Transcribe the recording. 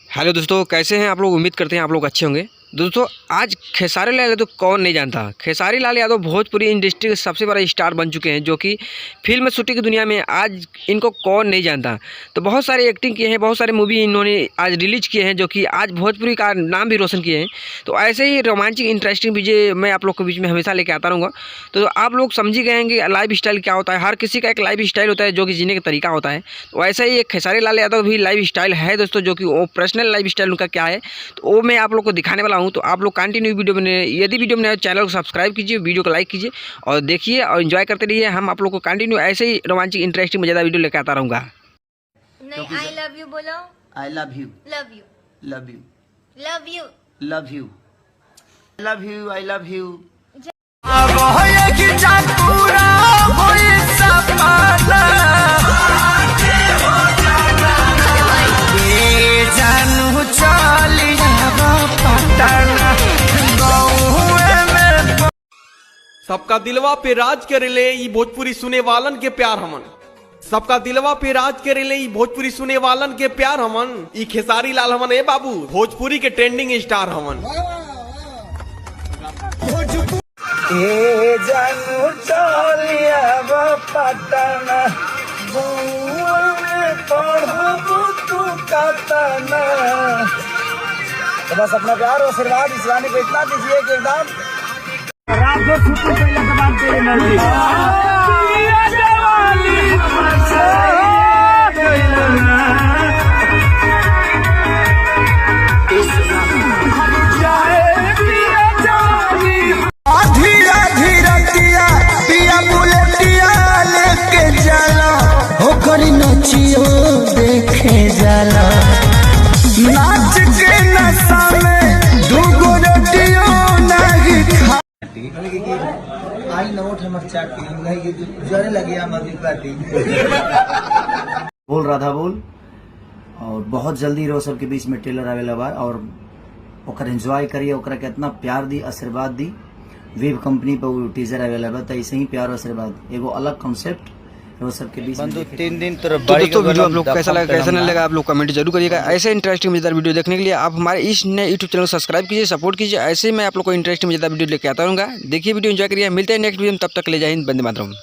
Hello दोस्तों, कैसे हैं आप लोग। उम्मीद करते हैं आप लोग अच्छे होंगे। दोस्तों आज खेसारी लाल यादव कौन नहीं जानता। खेसारी लाल यादव भोजपुरी इंडस्ट्री के सबसे बड़ा स्टार बन चुके हैं, जो कि फिल्म शूटिंग की दुनिया में आज इनको कौन नहीं जानता। तो बहुत सारे एक्टिंग किए हैं, बहुत सारे मूवी इन्होंने आज रिलीज किए हैं, जो कि आज भोजपुरी का नाम भी रोशन किए हैं। तो ऐसे ही रोमांटिक इंटरेस्टिंग वीडियो मैं आप लोग के बीच में हमेशा लेके आता रहूँगा। तो आप लोग समझ ही गए हैं कि लाइफ स्टाइल क्या होता है। हर किसी का एक लाइफ स्टाइल होता है, जो कि जीने का तरीका होता है। तो ऐसा ही एक खेसारी लाल यादव भी लाइफ स्टाइल है दोस्तों, जो कि वो पर्सनल लाइफ स्टाइल उनका क्या है तो वो मैं आप लोग को दिखाने वाला हूँ। तो आप लोग कंटिन्यू वीडियो में, यदि वीडियो में चैनल को सब्सक्राइब कीजिए, वीडियो को लाइक कीजिए और देखिए और एंजॉय करते रहिए। हम आप लोग को कंटिन्यू ऐसे ही रोमांटिक इंटरेस्टिंग मजेदार वीडियो लेकर आता रहूँगा। नहीं, आई लव यू बोलो। I love you love you love you love you love you love you I love you. सबका दिलवा पे राज करेले ई भोजपुरी सुने वालन के प्यार हमन। सबका दिलवा पे राज करेले ई भोजपुरी सुने वालन के प्यार हमन। ई खेसारी लाल हमन ए बाबू, भोजपुरी के ट्रेंडिंग स्टार हमन। ए जानू चलिया पटना में पढ़बू तू कतना। तो बस अपना प्यार और आशीर्वाद इस गाने को इतना दीजिए कि एकदम रात को छुट्टी पहले के बाद तेरी मर्जी। धीरा धीरा किया पिया बुलेटिया लेके जाला हो करी नचियो देखे जाला। नाच के नशा में दूगो रोटियो नहीं खा आई नोट हमर चाटी जरे लगे मम्मी पार्टी। बोल राधा बोल। और बहुत जल्दी रो सबके बीच में ट्रेलर आवेला बा और ओकर एंजॉय करिए, ओकरा के इतना प्यार दी, आशीर्वाद दी। वेब कंपनी पर वो टीजर आवेला बा, तो ऐसे ही प्यार और आशीर्वाद एगो अलग कॉन्सेप्ट रो सबके बीच में। 3 दिन तो दोस्तों वीडियो आप लोग कैसा लगा कैसा नहीं लगा आप लोग कमेंट जरूर करिएगा। ऐसे इंटरेस्टिंग मजेदार वीडियो देखने के लिए आप हमारे इस नए यूट्यूब चैनल को सब्सक्राइब कीजिए, सपोर्ट कीजिए। ऐसे ही मैं आप लोग को इंटरेस्टिंग मजेदार वीडियो लेकर आता रहूँगा। देखिए वीडियो एंजॉय करिए। मिलते हैं नेक्स्ट वीडियो में, तब तक ले जय हिंद, वंदे मातरम।